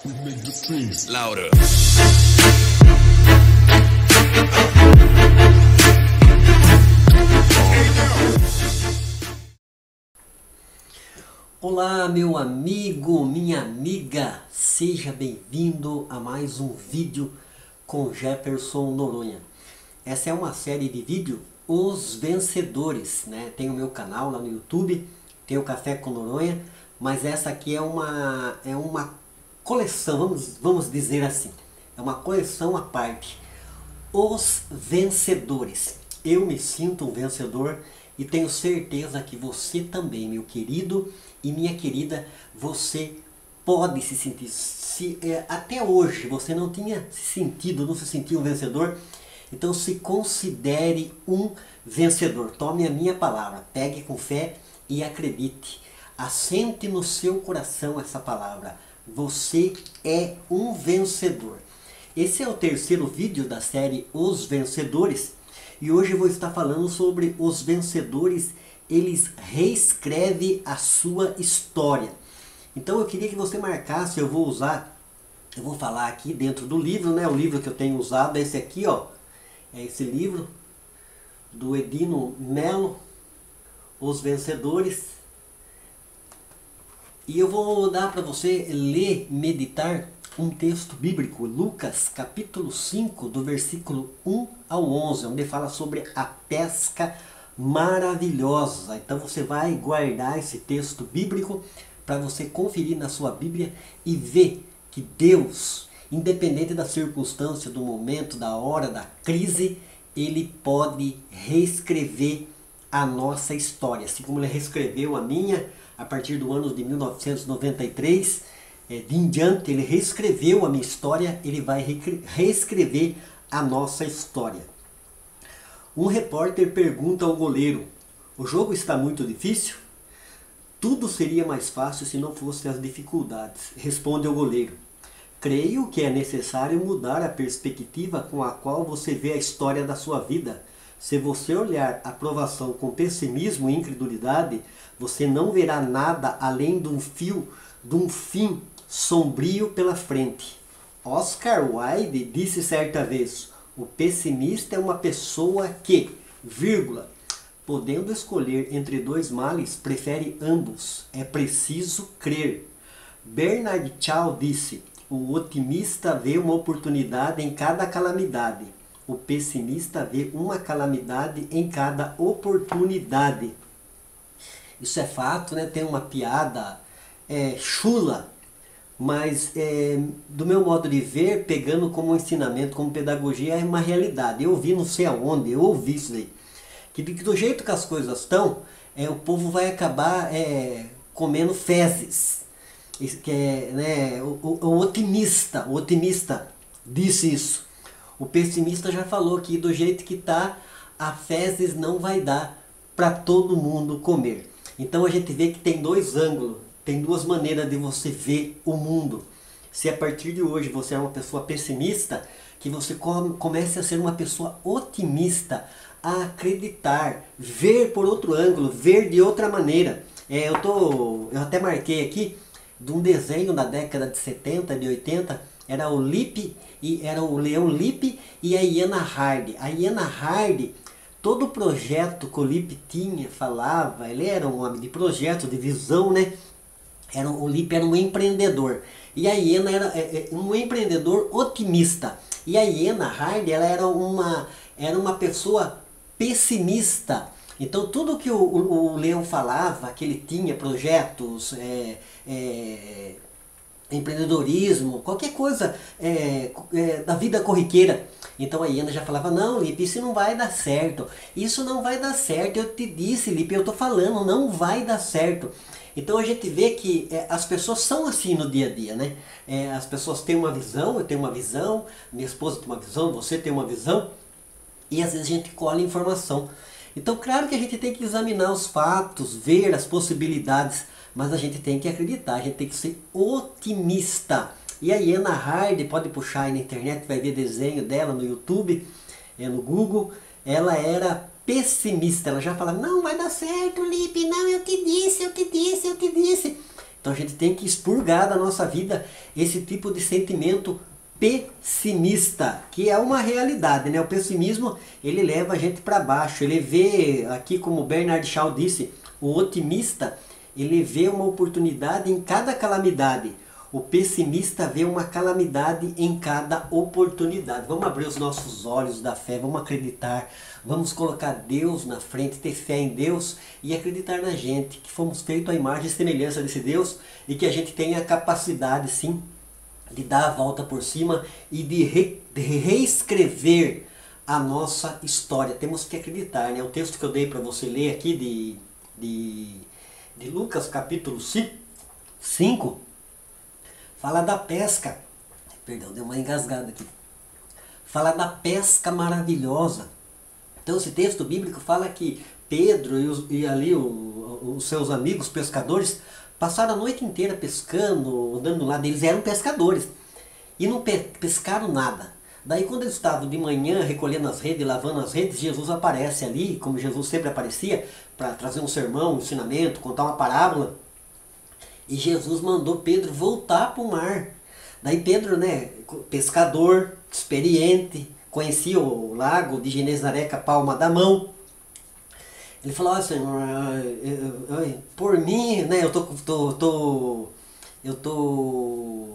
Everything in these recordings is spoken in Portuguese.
We make the streets louder. Olá, meu amigo, minha amiga, seja bem-vindo a mais um vídeo com Jefferson Noronha. Essa é uma série de vídeo Os Vencedores, né? Tem o meu canal lá no YouTube, tem o Café com Noronha, mas essa aqui é uma coleção, vamos dizer assim, é uma coleção à parte. Os Vencedores. Eu me sinto um vencedor e tenho certeza que você também, meu querido e minha querida, você pode se sentir. Se até hoje você não tinha se sentido, não se sentiu um vencedor, então se considere um vencedor. Tome a minha palavra, pegue com fé e acredite. Assente no seu coração essa palavra. Você é um vencedor. Esse é o terceiro vídeo da série Os Vencedores. E hoje eu vou estar falando sobre os vencedores. Eles reescrevem a sua história. Então eu queria que você marcasse, eu vou falar aqui dentro do livro, né? O livro que eu tenho usado é esse aqui, ó. É esse livro do Edino Melo, Os Vencedores. E eu vou dar para você ler, meditar um texto bíblico, Lucas capítulo 5, do versículo 1 ao 11, onde fala sobre a pesca maravilhosa. Então você vai guardar esse texto bíblico para você conferir na sua Bíblia e ver que Deus, independente da circunstância, do momento, da hora, da crise, Ele pode reescrever a nossa história. Assim como Ele reescreveu a minha a partir do ano de 1993, de em diante Ele reescreveu a minha história, Ele vai reescrever a nossa história. Um repórter pergunta ao goleiro: o jogo está muito difícil? Tudo seria mais fácil se não fossem as dificuldades, responde o goleiro. Creio que é necessário mudar a perspectiva com a qual você vê a história da sua vida. Se você olhar a provação com pessimismo e incredulidade, você não verá nada além de um fim sombrio pela frente. Oscar Wilde disse certa vez: o pessimista é uma pessoa que, podendo escolher entre dois males, prefere ambos. É preciso crer. Bernard Shaw disse: o otimista vê uma oportunidade em cada calamidade. O pessimista vê uma calamidade em cada oportunidade. Isso é fato, né? Tem uma piada chula, mas do meu modo de ver, pegando como ensinamento, como pedagogia, é uma realidade. Eu vi não sei aonde, eu ouvi isso daí. Que do jeito que as coisas estão, o povo vai acabar comendo fezes. O otimista disse isso. O pessimista já falou que do jeito que está, a fezes não vai dar para todo mundo comer. Então a gente vê que tem dois ângulos, tem duas maneiras de você ver o mundo. Se a partir de hoje você é uma pessoa pessimista, que você comece a ser uma pessoa otimista, a acreditar, ver por outro ângulo, ver de outra maneira. Eu até marquei aqui de um desenho da década de 70, de 80, era o Leão Lippe e a Iana Hardy. A Iana Hardy, todo o projeto que o Lippe tinha, falava, ele era um homem de projeto, de visão, né? O Lippe era um empreendedor. E a Iana era um empreendedor otimista. E a Iana Hardy, ela era uma pessoa pessimista. Então tudo que o Leão falava, que ele tinha projetos, empreendedorismo, qualquer coisa da vida corriqueira. Então a Iana já falava: não, Lippe, isso não vai dar certo. Isso não vai dar certo. Eu te disse, Lippe, eu estou falando, não vai dar certo. Então a gente vê que as pessoas são assim no dia a dia, né? As pessoas têm uma visão, eu tenho uma visão, minha esposa tem uma visão, você tem uma visão, e às vezes a gente colhe informação. Então claro que a gente tem que examinar os fatos, ver as possibilidades, mas a gente tem que acreditar, a gente tem que ser otimista. E a Iana Hardy, pode puxar aí na internet, vai ver desenho dela no YouTube, no Google. Ela era pessimista, ela já falava: não vai dar certo, Lippe, não, eu te disse. Então a gente tem que expurgar da nossa vida esse tipo de sentimento pessimista, que é uma realidade, né? O pessimismo, ele leva a gente para baixo. Ele vê, aqui como Bernard Shaw disse, o otimista, ele vê uma oportunidade em cada calamidade. O pessimista vê uma calamidade em cada oportunidade. Vamos abrir os nossos olhos da fé, vamos acreditar, vamos colocar Deus na frente, ter fé em Deus e acreditar na gente, que fomos feitos à imagem e semelhança desse Deus e que a gente tem a capacidade, sim, de dar a volta por cima e de reescrever a nossa história. Temos que acreditar, né? O texto que eu dei para você ler aqui de Lucas capítulo 5, fala da pesca. Perdão, deu uma engasgada aqui. Fala da pesca maravilhosa. Então esse texto bíblico fala que Pedro e ali os seus amigos pescadores passaram a noite inteira pescando, andando lá, eles eram pescadores e não pescaram nada. Daí quando eles estavam de manhã recolhendo as redes, lavando as redes, Jesus aparece ali, como Jesus sempre aparecia, para trazer um sermão, um ensinamento, contar uma parábola. E Jesus mandou Pedro voltar para o mar. Daí Pedro, né, pescador, experiente, conhecia o lago de Genezaré com a palma da mão. Ele falou: ó, Senhor, por mim, né, eu tô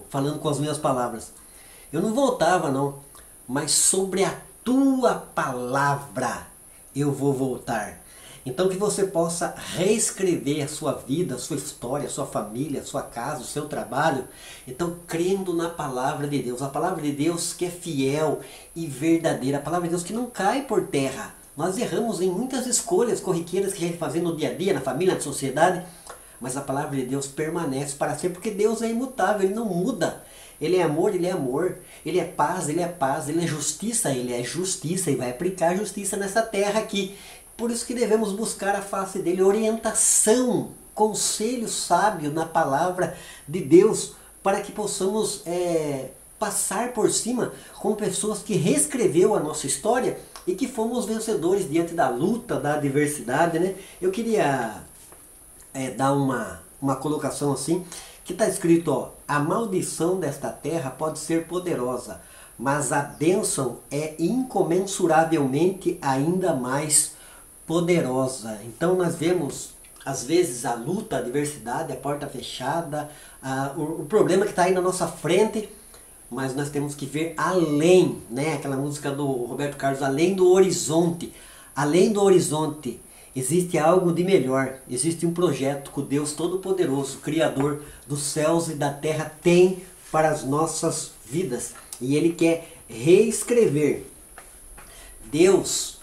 falando com as minhas palavras. Eu não voltava não, mas sobre a tua palavra eu vou voltar. Então que você possa reescrever a sua vida, a sua história, a sua família, a sua casa, o seu trabalho. Então crendo na palavra de Deus. A palavra de Deus que é fiel e verdadeira. A palavra de Deus que não cai por terra. Nós erramos em muitas escolhas corriqueiras que a gente faz no dia a dia, na família, na sociedade. Mas a palavra de Deus permanece para sempre, porque Deus é imutável, Ele não muda. Ele é amor, Ele é amor. Ele é paz, Ele é paz. Ele é justiça e vai aplicar justiça nessa terra aqui. Por isso que devemos buscar a face dele, orientação, conselho sábio na palavra de Deus, para que possamos passar por cima com pessoas que reescreveu a nossa história e que fomos vencedores diante da luta, da adversidade, né? Eu queria dar uma colocação assim, que está escrito, ó: a maldição desta terra pode ser poderosa, mas a bênção é incomensuravelmente ainda mais poderosa. Então nós vemos às vezes a luta, a adversidade, a porta fechada, o problema que está aí na nossa frente, mas nós temos que ver além, né? Aquela música do Roberto Carlos, além do horizonte. Além do horizonte existe algo de melhor, existe um projeto que o Deus Todo-Poderoso, Criador dos céus e da terra, tem para as nossas vidas. E Ele quer reescrever. Deus,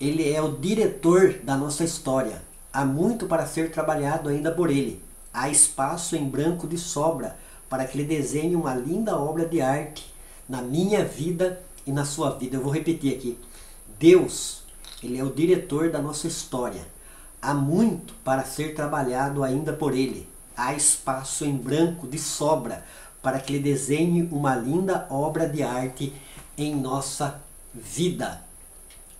Ele é o diretor da nossa história. Há muito para ser trabalhado ainda por Ele. Há espaço em branco de sobra para que Ele desenhe uma linda obra de arte na minha vida e na sua vida. Eu vou repetir aqui. Deus, Ele é o diretor da nossa história. Há muito para ser trabalhado ainda por Ele. Há espaço em branco de sobra para que Ele desenhe uma linda obra de arte em nossa vida.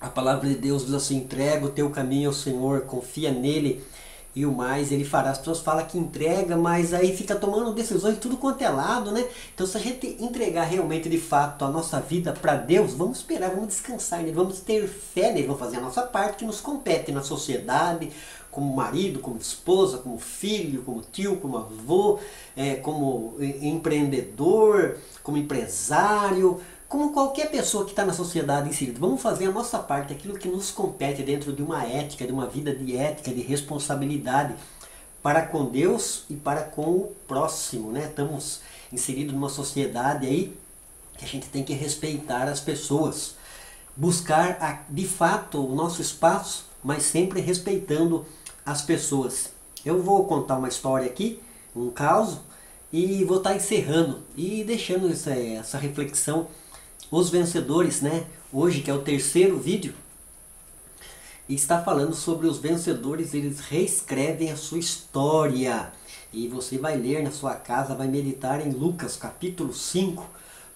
A palavra de Deus diz assim: entrega o teu caminho ao Senhor, confia nele e o mais Ele fará. As pessoas falam que entrega, mas aí fica tomando decisões de tudo quanto é lado, né? Então se a gente entregar realmente de fato a nossa vida para Deus, vamos esperar, vamos descansar nele, vamos ter fé nele, vamos fazer a nossa parte que nos compete na sociedade, como marido, como esposa, como filho, como tio, como avô, como empreendedor, como empresário, como qualquer pessoa que está na sociedade inserida. Vamos fazer a nossa parte, aquilo que nos compete dentro de uma ética, de uma vida de ética, de responsabilidade para com Deus e para com o próximo, né? Estamos inseridos numa sociedade aí que a gente tem que respeitar as pessoas, buscar de fato o nosso espaço, mas sempre respeitando as pessoas. Eu vou contar uma história aqui, um caso, e vou estar encerrando e deixando essa reflexão. Os vencedores, né? Hoje, que é o terceiro vídeo, está falando sobre os vencedores. Eles reescrevem a sua história. E você vai ler na sua casa, vai meditar em Lucas capítulo 5,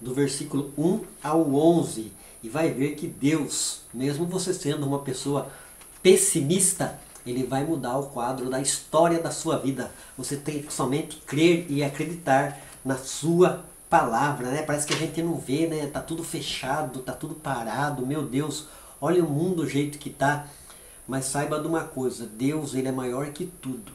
do versículo 1 ao 11. E vai ver que Deus, mesmo você sendo uma pessoa pessimista, ele vai mudar o quadro da história da sua vida. Você tem que somente crer e acreditar na sua palavra, né? Parece que a gente não vê, né? Tá tudo fechado, tá tudo parado. Meu Deus, olha o mundo do jeito que tá. Mas saiba de uma coisa, Deus, ele é maior que tudo.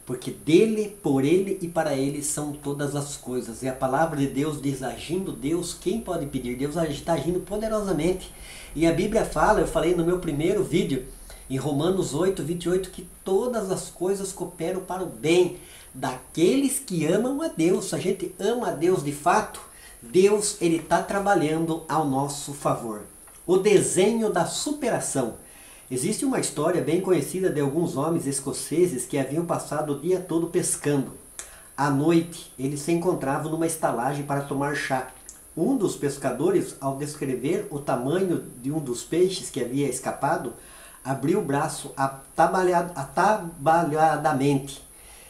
Porque dele, por ele e para ele são todas as coisas. E a palavra de Deus diz, agindo Deus, quem pode pedir? Deus está agindo poderosamente. E a Bíblia fala, eu falei no meu primeiro vídeo, em Romanos 8, 28, que todas as coisas cooperam para o bem daqueles que amam a Deus. Se a gente ama a Deus de fato, Deus ele está trabalhando ao nosso favor. O desenho da superação. Existe uma história bem conhecida de alguns homens escoceses que haviam passado o dia todo pescando. À noite, eles se encontravam numa estalagem para tomar chá. Um dos pescadores, ao descrever o tamanho de um dos peixes que havia escapado, abriu o braço atabalhadamente,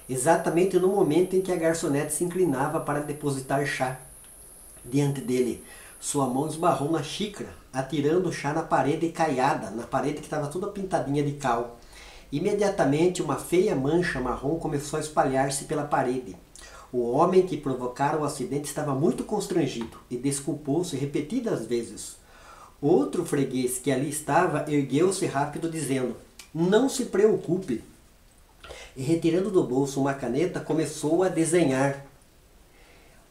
exatamente no momento em que a garçonete se inclinava para depositar chá diante dele. Sua mão esbarrou na xícara, atirando o chá na parede caiada, na parede que estava toda pintadinha de cal. Imediatamente uma feia mancha marrom começou a espalhar-se pela parede. O homem que provocara o acidente estava muito constrangido e desculpou-se repetidas vezes. Outro freguês que ali estava ergueu-se rápido dizendo, não se preocupe. E retirando do bolso uma caneta, começou a desenhar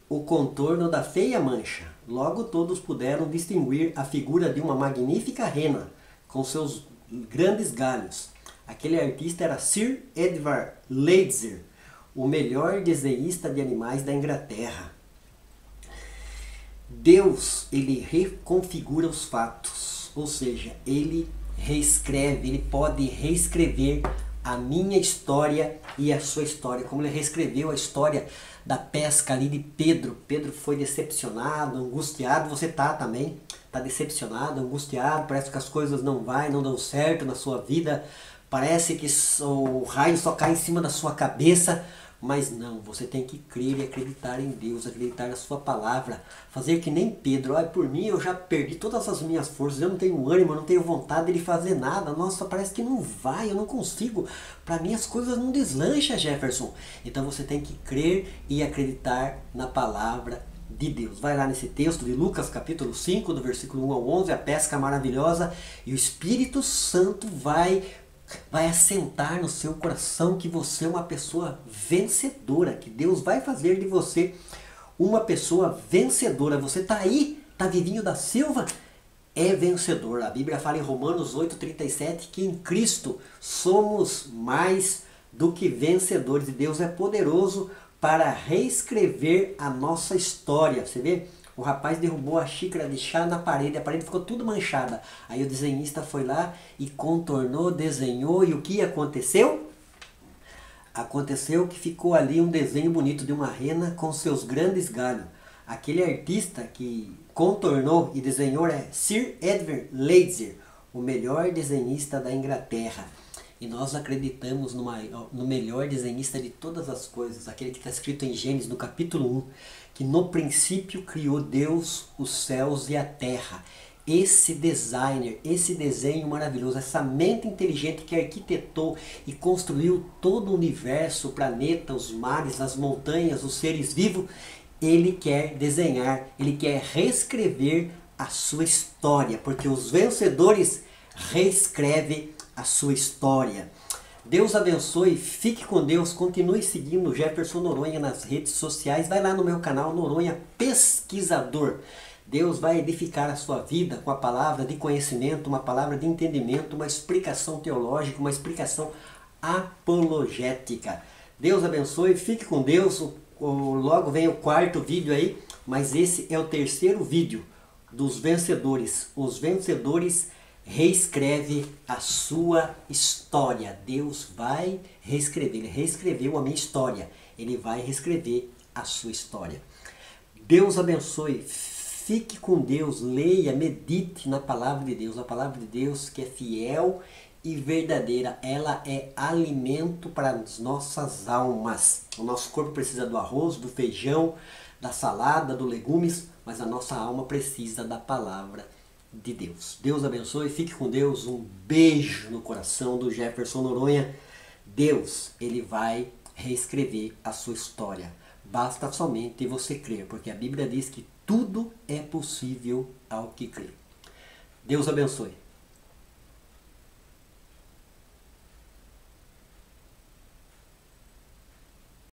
o contorno da feia mancha. Logo todos puderam distinguir a figura de uma magnífica rena, com seus grandes galhos. Aquele artista era Sir Edward Leitzer, o melhor desenhista de animais da Inglaterra. Deus, ele reconfigura os fatos, ou seja, ele reescreve, ele pode reescrever a minha história e a sua história, como ele reescreveu a história da pesca ali de Pedro. Pedro foi decepcionado, angustiado, você tá também, tá decepcionado, angustiado, parece que as coisas não dão certo na sua vida, parece que o raio só cai em cima da sua cabeça, mas não, você tem que crer e acreditar em Deus, acreditar na sua palavra, fazer que nem Pedro, por mim eu já perdi todas as minhas forças, eu não tenho ânimo, eu não tenho vontade de fazer nada, nossa, parece que não vai, eu não consigo, para mim as coisas não deslancham, Jefferson. Então você tem que crer e acreditar na palavra de Deus. Vai lá nesse texto de Lucas capítulo 5, do versículo 1 ao 11, a pesca maravilhosa, e o Espírito Santo vai assentar no seu coração que você é uma pessoa vencedora, que Deus vai fazer de você uma pessoa vencedora. Você está aí, está vivinho da Silva, é vencedor. A Bíblia fala em Romanos 8,37 que em Cristo somos mais do que vencedores. E Deus é poderoso para reescrever a nossa história. Você vê? O rapaz derrubou a xícara de chá na parede, a parede ficou tudo manchada. Aí o desenhista foi lá e contornou, desenhou, e o que aconteceu? Aconteceu que ficou ali um desenho bonito de uma rena com seus grandes galhos. Aquele artista que contornou e desenhou é Sir Edward Leitzer, o melhor desenhista da Inglaterra. E nós acreditamos no melhor desenhista de todas as coisas, aquele que está escrito em Gênesis, no capítulo 1, que no princípio criou Deus os céus e a terra. Esse designer, esse desenho maravilhoso, essa mente inteligente que arquitetou e construiu todo o universo, o planeta, os mares, as montanhas, os seres vivos, ele quer desenhar, ele quer reescrever a sua história, porque os vencedores reescrevem a sua história. Deus abençoe, fique com Deus, continue seguindo o Jefferson Noronha nas redes sociais, vai lá no meu canal Noronha Pesquisador. Deus vai edificar a sua vida com a palavra de conhecimento, uma palavra de entendimento, uma explicação teológica, uma explicação apologética. Deus abençoe, fique com Deus, logo vem o quarto vídeo aí, mas esse é o terceiro vídeo dos vencedores. Os vencedores reescreve a sua história. Deus vai reescrever, ele reescreveu a minha história, ele vai reescrever a sua história. Deus abençoe, fique com Deus, leia, medite na palavra de Deus, a palavra de Deus que é fiel e verdadeira, ela é alimento para as nossas almas. O nosso corpo precisa do arroz, do feijão, da salada, dos legumes, mas a nossa alma precisa da palavra de Deus. Deus abençoe, fique com Deus, um beijo no coração do Jefferson Noronha. Deus, Ele vai reescrever a sua história. Basta somente você crer, porque a Bíblia diz que tudo é possível ao que crê. Deus abençoe.